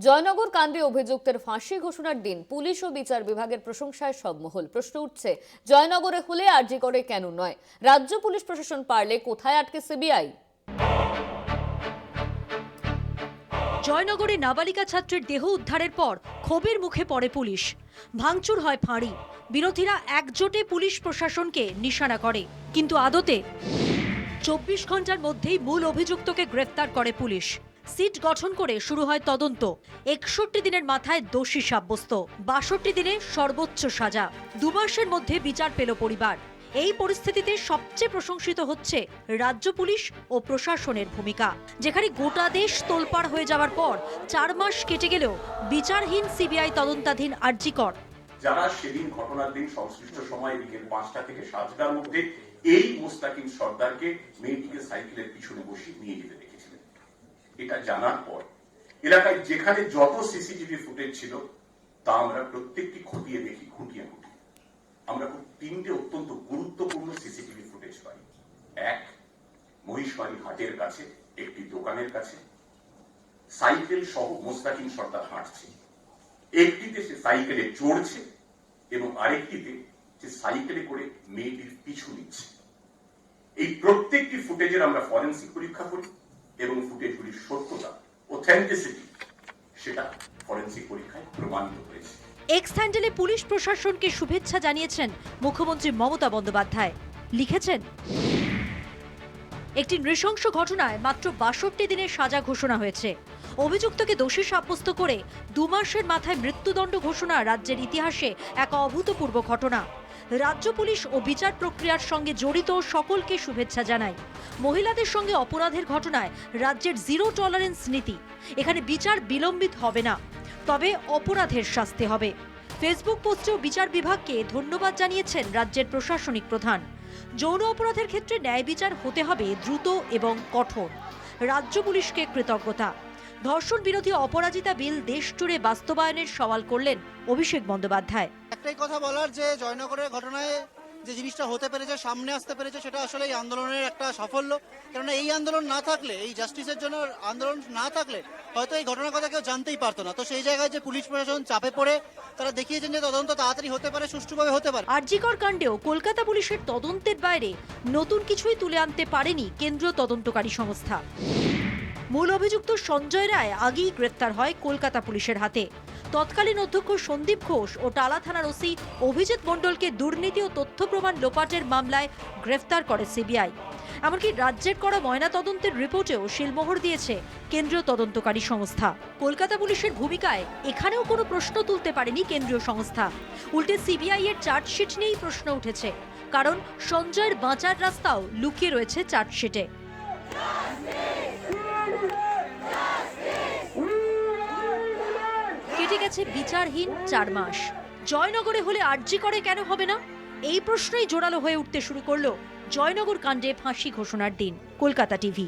জয়নগর কাণ্ডে অভিযুক্তের ফাঁসি ঘোষণার দিন পুলিশ ও বিচার বিভাগের প্রশংসায় সব মহল। প্রশ্ন উঠছে, জয়নগরে হলে আরজি করে কেন নয়? রাজ্য পুলিশ প্রশাসন পারলে কোথায় আটকে সিবিআই? জয়নগরে নাবালিকা ছাত্রের দেহ উদ্ধারের পর ক্ষোভের মুখে পড়ে পুলিশ। ভাঙচুর হয় ফাঁড়ি। বিরোধীরা একজোটে পুলিশ প্রশাসনকে নিশানা করে, কিন্তু আদতে 24 ঘন্টার মধ্যেই মূল অভিযুক্তকে গ্রেফতার করে পুলিশ। সিট গঠন করে শুরু হয় তদন্ত। 61 দিনের মাথায় দোষী সাব্যস্ত, 62 দিনে সর্বোচ্চ সাজা। 2 মাসের মধ্যে বিচার পেল পরিবার। এই পরিস্থিতিতে সবচেয়ে প্রশংসিত হচ্ছে রাজ্য পুলিশ ও প্রশাসনের ভূমিকা, যেখানে গোটা দেশ তোলপাড় হয়ে যাওয়ার পর 4 মাস কেটে গেলেও বিচারহীন সিবিআই তদন্তাধীন আরজি কর। যারা সেদিন ঘটনার দিন সংশ্লিষ্ট সময় বিকেল 5টা থেকে 7টার মধ্যে এই মোস্তাকিম সর্দারকে মেয়েটিকে সাইকেলের পিছনে বসিয়ে নিয়ে যেতে দেখেছিলেন, এটা জানার পর এলাকায় যেখানে যত সিসিটিভি ফুটেজ ছিল তা আমরা প্রত্যেকটি খতিয়ে দেখি, খুঁটিয়ে আমরা 3টে অত্যন্ত গুরুত্বপূর্ণ সিসিটিভি ফুটেজ পাই। এক, মহিষবাড়ি হাটের কাছে একটি দোকানের কাছে সাইকেল সহ মোস্তাকিম সর্দার হাঁটছে। একটিতে সে সাইকেলে চড়ছে এবং আরেকটিতে সে সাইকেলে করে মেয়েটির পিছু নিচ্ছে। এই প্রত্যেকটি ফুটেজের আমরা ফরেনসিক পরীক্ষা করি এবং ফুটেজগুলির সত্যতা, অথেন্টিসিটি, সেটা ফরেনসিক পরীক্ষায় প্রমাণিত হয়েছে। এক্স হ্যান্ডেলে পুলিশ প্রশাসনকে শুভেচ্ছা জানিয়েছেন মুখ্যমন্ত্রী মমতা বন্দ্যোপাধ্যায়। লিখেছেন, একটি নৃশংস ঘটনায় মাত্র 62 দিনের সাজা ঘোষণা হয়েছে। অভিযুক্তকে দোষী সাব্যস্ত করে 2 মাসের মাথায় মৃত্যুদণ্ড ঘোষণা রাজ্যের ইতিহাসে এক অভূতপূর্ব ঘটনা। রাজ্য পুলিশ ও বিচার প্রক্রিয়ার সঙ্গে জড়িত সকলকে শুভেচ্ছা জানাই। মহিলাদের সঙ্গে অপরাধের ঘটনায় রাজ্যের জিরো টলারেন্স নীতি। এখানে বিচার বিলম্বিত হবে না, তবে অপরাধের শাস্তি হবে। ফেসবুক পোস্টেও বিচার বিভাগকে ধন্যবাদ জানিয়েছেন রাজ্যের প্রশাসনিক প্রধান। যৌন অপরাধের ক্ষেত্রে ন্যায় বিচার হতে হবে দ্রুত এবং কঠোর। রাজ্য পুলিশকে কৃতজ্ঞতা। ধর্ষণ বিরোধী অপরাজিতা বিল দেশ জুড়ে বাস্তবায়নের সওয়াল করলেন অভিষেক বন্দ্যোপাধ্যায়। একটাই কথা বলার, যে জয়নগরের ঘটনায় যে জিনিসটা হতে পেরেছে, সামনে আসতে পেরেছে, সেটা আসলে এই আন্দোলনের একটা সাফল্য। কেননা এই আন্দোলন না থাকলে, এই জাস্টিসের জন্য আন্দোলন না থাকলে হয়তো এই ঘটনার কথা কেউ জানতেই পারতো না। তো সেই জায়গায় যে পুলিশ প্রশাসন চাপে পড়ে তারা দেখিয়েছেন যে তদন্ত তাড়াতাড়ি হতে পারে, সুষ্ঠুভাবে হতে পারে। আরজিকর কাণ্ডেও কলকাতা পুলিশের তদন্তের বাইরে নতুন কিছুই তুলে আনতে পারেনি কেন্দ্রীয় তদন্তকারী সংস্থা। মূল অভিযুক্ত সঞ্জয় রায় আগেই গ্রেফতার হয় কলকাতা পুলিশের হাতে। তৎকালীন অধ্যক্ষ সন্দীপ ঘোষ ও টালা থানার ওসি অভিজিৎ মণ্ডলকে দুর্নীতি ও তথ্য প্রমাণ লোপাটের মামলায় গ্রেফতার করে সিবিআই। এমনকি রাজ্যের করা ময়না তদন্তের রিপোর্টেও শিলমোহর দিয়েছে কেন্দ্রীয় তদন্তকারী সংস্থা। কলকাতা পুলিশের ভূমিকায় এখানেও কোনো প্রশ্ন তুলতে পারেনি কেন্দ্রীয় সংস্থা। উল্টে সিবিআই এর চার্জশিট নিয়েই প্রশ্ন উঠেছে, কারণ সঞ্জয়ের বাঁচার রাস্তাও লুকিয়ে রয়েছে চার্জশিটে। কেটে গেছে বিচারহীন 4 মাস। জয়নগরে হলে আরজি করে কেন হবে না? এই প্রশ্নই জোরালো হয়ে উঠতে শুরু করলো জয়নগর কাণ্ডে ফাঁসি ঘোষণার দিন। কলকাতা টিভি।